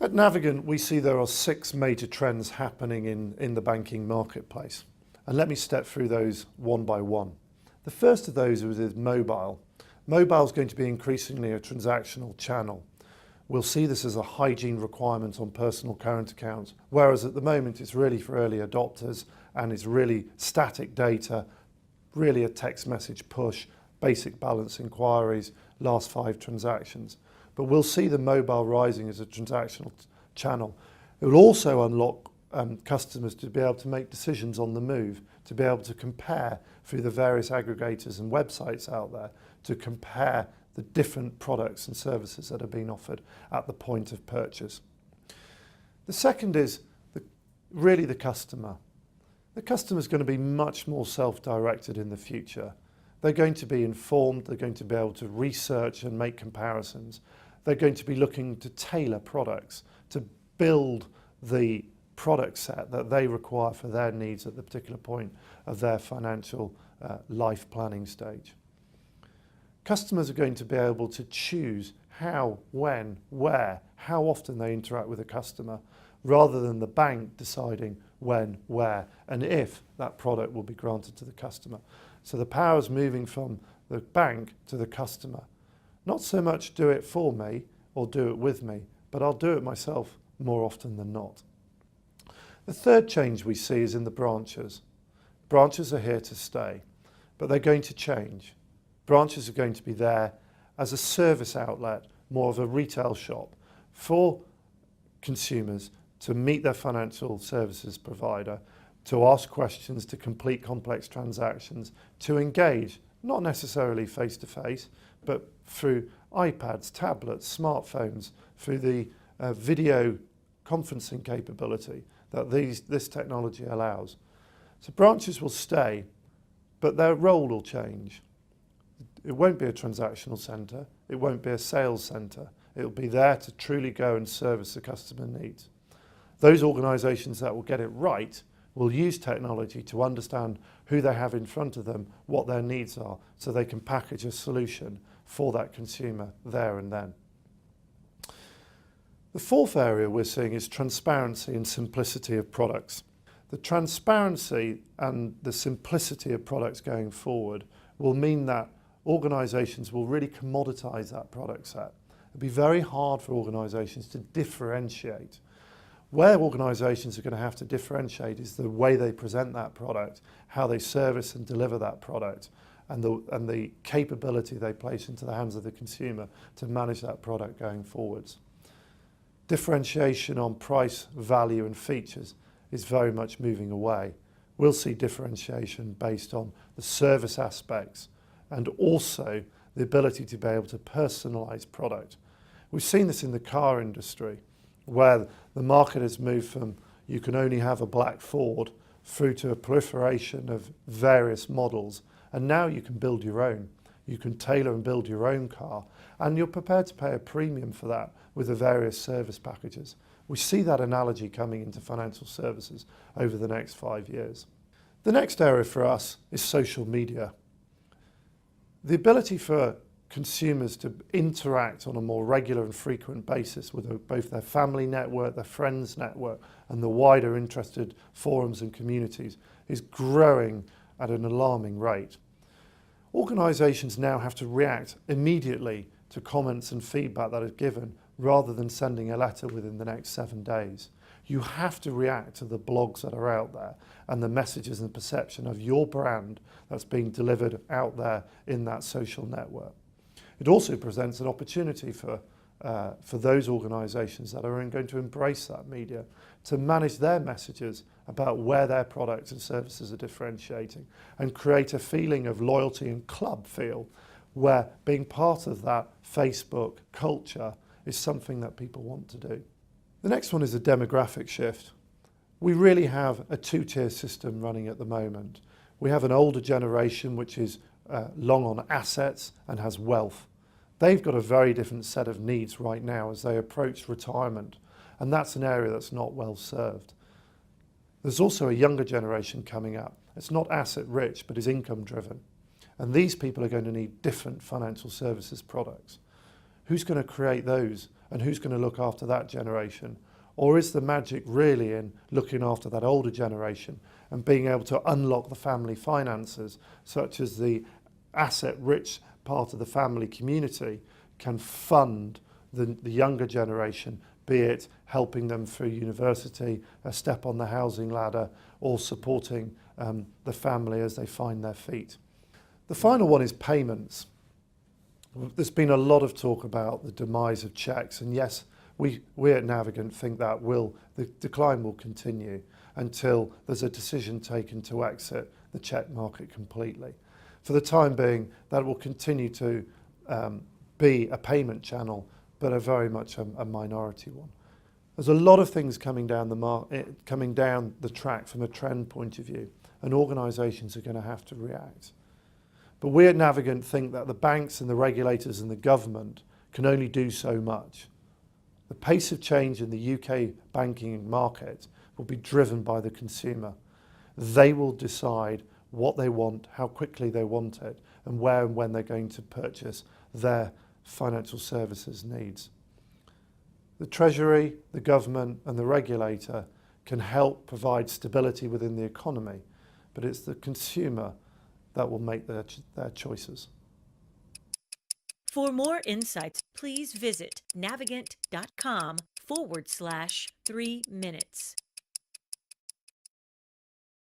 At Navigant, we see there are 6 major trends happening in the banking marketplace. And let me step through those one by one. The first of those is mobile. Mobile is going to be increasingly a transactional channel. We'll see this as a hygiene requirement on personal current accounts, whereas at the moment it's really for early adopters and it's really static data, really a text message push, basic balance inquiries, last 5 transactions. But we'll see the mobile rising as a transactional channel. It will also unlock customers to be able to make decisions on the move, to be able to compare through the various aggregators and websites out there, to compare the different products and services that are being offered at the point of purchase. The second is really the customer. The customer is going to be much more self-directed in the future. They're going to be informed, they're going to be able to research and make comparisons. They're going to be looking to tailor products, to build the product set that they require for their needs at the particular point of their financial life planning stage. Customers are going to be able to choose how, when, where, how often they interact with a customer, rather than the bank deciding when, where, and if that product will be granted to the customer. So the power is moving from the bank to the customer. Not so much do it for me or do it with me, but I'll do it myself more often than not. The third change we see is in the branches. Branches are here to stay, but they're going to change. Branches are going to be there as a service outlet, more of a retail shop for consumers to meet their financial services provider, to ask questions, to complete complex transactions, to engage, not necessarily face-to-face, but through iPads, tablets, smartphones, through the video conferencing capability that this technology allows. So branches will stay, but their role will change. It won't be a transactional centre, it won't be a sales centre. It'll be there to truly go and service the customer needs. Those organisations that will get it right will use technology to understand who they have in front of them, what their needs are, so they can package a solution for that consumer there and then. The fourth area we're seeing is transparency and simplicity of products. The transparency and the simplicity of products going forward will mean that organisations will really commoditise that product set. It'll be very hard for organisations to differentiate. Where organisations are going to have to differentiate is the way they present that product, how they service and deliver that product, and the capability they place into the hands of the consumer to manage that product going forwards. Differentiation on price, value and features is very much moving away. We'll see differentiation based on the service aspects and also the ability to be able to personalise product. We've seen this in the car industry, where the market has moved from you can only have a black Ford through to a proliferation of various models, and now you can build your own. You can tailor and build your own car, and you're prepared to pay a premium for that with the various service packages. We see that analogy coming into financial services over the next 5 years. The next area for us is social media. The ability for consumers to interact on a more regular and frequent basis with both their family network, their friends network, and the wider interested forums and communities is growing at an alarming rate. Organisations now have to react immediately to comments and feedback that is given rather than sending a letter within the next 7 days. You have to react to the blogs that are out there and the messages and perception of your brand that's being delivered out there in that social network. It also presents an opportunity for those organisations that are going to embrace that media to manage their messages about where their products and services are differentiating and create a feeling of loyalty and club feel where being part of that Facebook culture is something that people want to do. The next one is a demographic shift. We really have a 2-tier system running at the moment. We have an older generation which is long on assets and has wealth. They've got a very different set of needs right now as they approach retirement, and that's an area that's not well served. There's also a younger generation coming up. It's not asset rich, but is income driven. And these people are going to need different financial services products. Who's going to create those and who's going to look after that generation? Or is the magic really in looking after that older generation and being able to unlock the family finances, such as the asset-rich part of the family community can fund the younger generation, be it helping them through university, a step on the housing ladder, or supporting the family as they find their feet. The final one is payments. There's been a lot of talk about the demise of cheques, and yes, we at Navigant think that the decline will continue until there's a decision taken to exit the cheque market completely. For the time being, that will continue to be a payment channel, but very much a minority one. There's a lot of things coming down the track from a trend point of view, and organisations are going to have to react. But we at Navigant think that the banks and the regulators and the government can only do so much. The pace of change in the UK banking market will be driven by the consumer. They will decide what they want, how quickly they want it, and where and when they're going to purchase their financial services needs. The Treasury, the government and the regulator can help provide stability within the economy, but it's the consumer that will make their choices. For more insights, please visit navigant.com/3 minutes.